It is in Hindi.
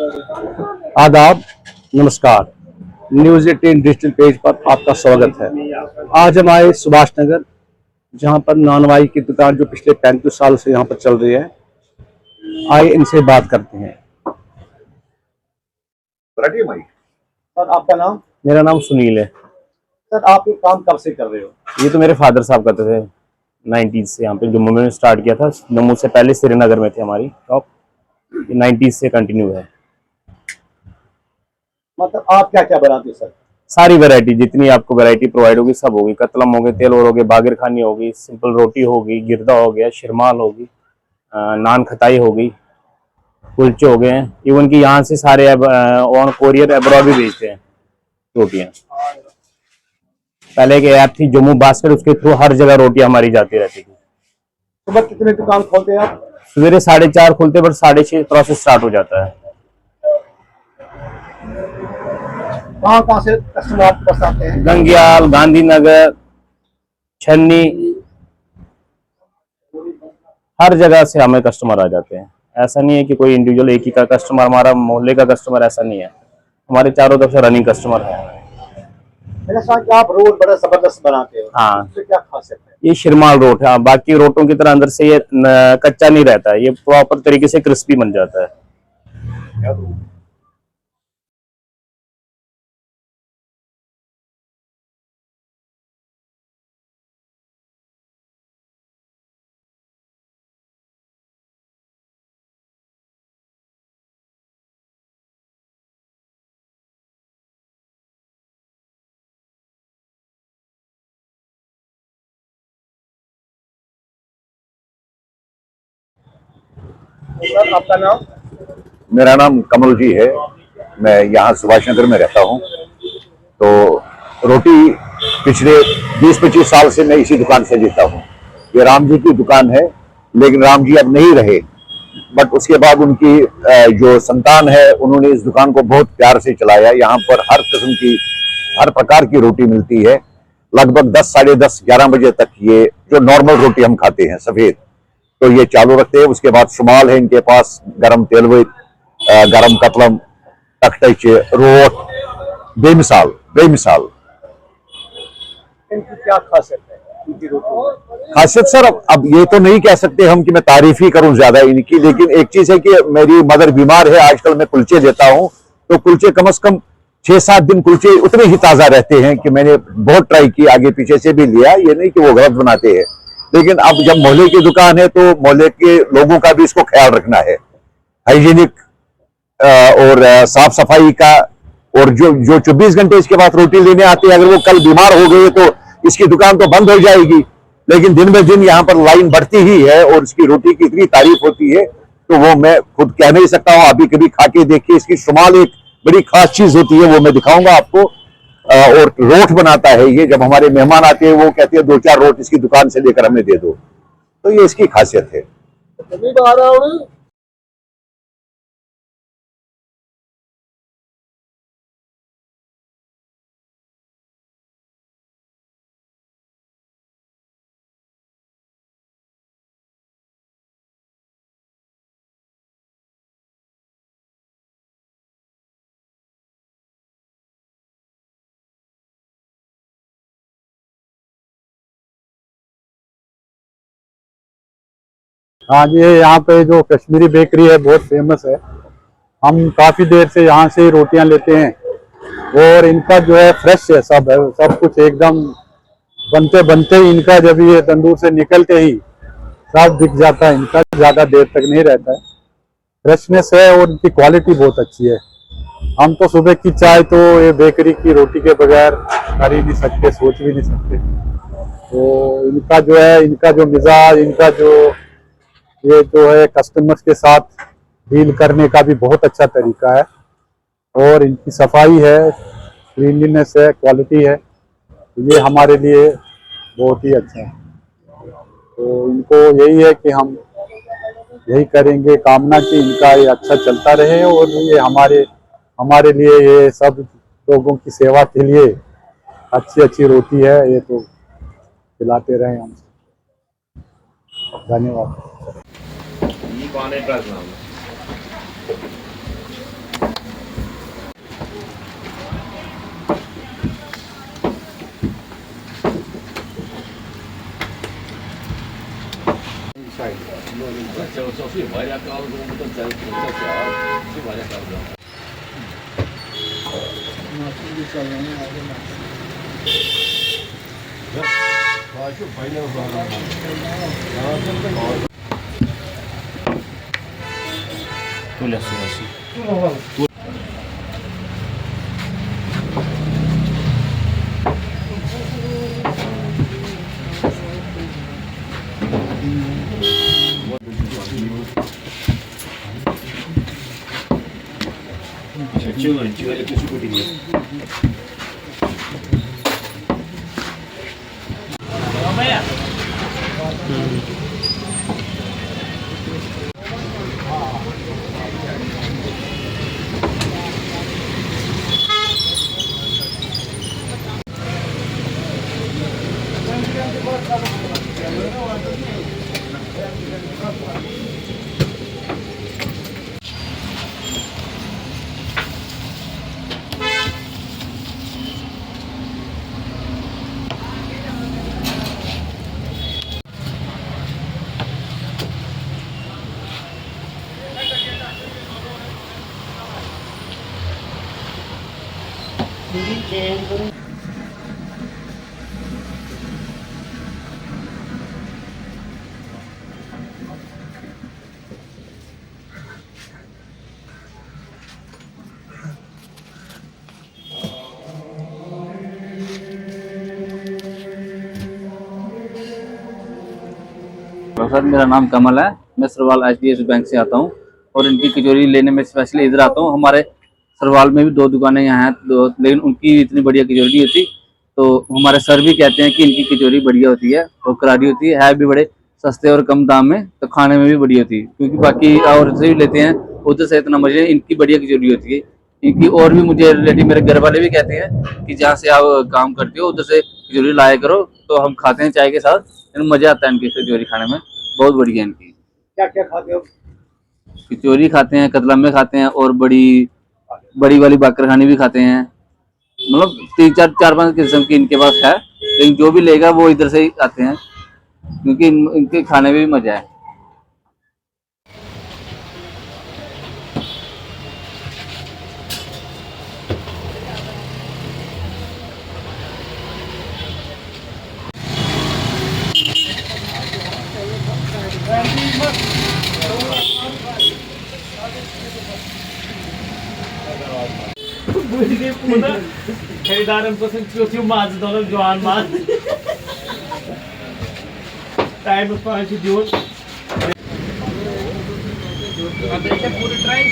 आदाब, नमस्कार। न्यूज़ 18 डिजिटल पेज पर आपका स्वागत है। आज हम आए सुभाष नगर, जहां पर नानवाई की दुकान जो पिछले 35 साल से यहां पर चल रही है। आइए इनसे बात करते हैं। सर, आपका नाम? मेरा नाम सुनील है। सर, आप ये काम कब से कर रहे हो? ये तो मेरे फादर साहब करते थे 90s से। यहाँ पे जम्मू में स्टार्ट किया था। जम्मू से पहले श्रीनगर में थी हमारी शॉप। 90s से कंटिन्यू है। मतलब आप क्या क्या बनाते हो सर? सारी वैरायटी, जितनी आपको वैरायटी प्रोवाइड होगी सब होगी। कतलम हो गए, तेल और हो गए, बागिर खानी होगी, सिंपल रोटी होगी, गिरदा हो गया, शिरमाल होगी, नान खताई होगी, कुलचे हो गए हैं। इवन कि यहाँ से सारे ऑन कोरियर अब्रॉड भी भेजते हैं रोटियाँ। पहले एक ऐप थी जम्मू बास्केट, उसके थ्रू हर जगह रोटियाँ हमारी जाती रहती थी। सुबह कितने दुकान खोलते हैं आप? सवेरे 4:30 खुलते, बट 6:30 प्रोसेस स्टार्ट हो जाता है। कहाँ कहाँ से कस्टमर आपके पास आते हैं? गंगियाल, गांधीनगर, छन्नी, हर जगह से हमें कस्टमर आ जाते हैं। ऐसा नहीं है कि कोई इंडिविजुअल एक ही का कस्टमर, हमारा मोहल्ले का कस्टमर, ऐसा नहीं है। हमारे चारों तरफ से रनिंग कस्टमर है। मैंने सुना कि आप रोल बड़ा जबरदस्त बनाते हो। हाँ, इससे क्या खासियत है? ये शिरमाल रोट है। बाकी रोटों की तरह अंदर से ये कच्चा नहीं रहता है, ये प्रॉपर तरीके से क्रिस्पी बन जाता है। सर, आपका नाम? मेरा नाम कमल जी है। मैं यहाँ सुभाष नगर में रहता हूँ। तो रोटी पिछले 20-25 साल से मैं इसी दुकान से लेता हूँ। ये राम जी की दुकान है, लेकिन राम जी अब नहीं रहे। बट उसके बाद उनकी जो संतान है, उन्होंने इस दुकान को बहुत प्यार से चलाया। यहाँ पर हर किस्म की, हर प्रकार की रोटी मिलती है। लगभग 10, साढ़े 10, 11 बजे तक ये जो नॉर्मल रोटी हम खाते हैं सफेद, तो ये चालू रखते हैं। उसके बाद शुमाल है इनके पास, गरम तेलवे, गरम कतलम, टकटच, रोट, बेमिसाल बेमिसाल। इनकी क्या खासियत है इनकी रोटी में? खासियत सर, अब ये तो नहीं कह सकते हम कि मैं तारीफ ही करूं ज्यादा इनकी, लेकिन एक चीज है कि मेरी मदर बीमार है। आजकल मैं कुलचे देता हूं, तो कुलचे कम से कम 6-7 दिन कुलचे उतने ही ताजा रहते हैं कि मैंने बहुत ट्राई की, आगे पीछे से भी लिया। ये नहीं कि वो गलत बनाते हैं, लेकिन अब जब मोहल्ले की दुकान है तो मोहल्ले के लोगों का भी इसको ख्याल रखना है। हाइजीनिक और साफ सफाई का। और जो जो 24 घंटे इसके बाद रोटी लेने आते हैं, अगर वो कल बीमार हो गए तो इसकी दुकान तो बंद हो जाएगी। लेकिन दिन ब दिन यहाँ पर लाइन बढ़ती ही है और इसकी रोटी की इतनी तारीफ होती है, तो वो मैं खुद कह नहीं सकता हूँ। अभी कभी खा के देखिए, इसकी शुमाल एक बड़ी खास चीज होती है, वो मैं दिखाऊंगा आपको। और रोट बनाता है ये। जब हमारे मेहमान आते हैं, वो कहते हैं 2-4 रोट इसकी दुकान से लेकर हमें दे दो। तो ये इसकी खासियत है। हाँ जी, यहाँ पे जो कश्मीरी बेकरी है बहुत फेमस है। हम काफ़ी देर से यहाँ से ही रोटियाँ लेते हैं और इनका जो है फ्रेश है, सब कुछ एकदम बनते बनते ही इनका, जब ये तंदूर से निकलते ही सब दिख जाता है। इनका ज़्यादा देर तक नहीं रहता है। फ्रेशनेस है और इनकी क्वालिटी बहुत अच्छी है। हम तो सुबह की चाय तो ये बेकरी की रोटी के बगैर कर ही नहीं सकते, सोच भी नहीं सकते। तो इनका जो है, इनका जो मिजाज, इनका जो ये जो है कस्टमर्स के साथ डील करने का भी बहुत अच्छा तरीका है। और इनकी सफाई है, क्लीनलीनेस है, क्वालिटी है, ये हमारे लिए बहुत ही अच्छा है। तो इनको यही है कि हम यही करेंगे, कामना कि इनका ये अच्छा चलता रहे और ये हमारे हमारे लिए ये सब लोगों की सेवा के लिए अच्छी अच्छी रोटी है, ये तो खिलाते रहे हम। धन्यवाद। सर मेरा नाम कमल है। मैं सरवाल HDFC बैंक से आता हूँ और इनकी कचौरी लेने में स्पेशली इधर आता हूँ। हमारे सरवाल में भी 2 दुकानें यहाँ हैं, लेकिन उनकी इतनी बढ़िया कचौरी नहीं होती। तो हमारे सर भी कहते हैं कि इनकी कचौरी बढ़िया होती है और करारी होती है भी बड़े सस्ते और कम दाम में, तो खाने में भी बढ़िया होती है। क्योंकि बाकी और से भी लेते हैं उधर से इतना मजे, इनकी बढ़िया कचौरी होती है इनकी। और भी मुझे रिलेटिव मेरे घर वाले भी कहते हैं कि जहाँ से आप काम करते हो उधर से कचौरी लाया करो, तो हम खाते हैं चाय के साथ, लेकिन मजा आता है इनकी कचौरी खाने में, बहुत बढ़िया इनकी। क्या क्या खाते हो? कचौरी खाते हैं, कतलम्मे खाते हैं और बड़ी बड़ी वाली बाकरखानी भी खाते हैं। मतलब 3-4-5 किस्म की इनके पास है, लेकिन जो भी लेगा वो इधर से ही आते हैं क्योंकि इनके खाने में भी मजा है। खरीदारांपासून चोची माझ झालं जवान माझ टाइम पाहिजे देऊन पूरी ट्राय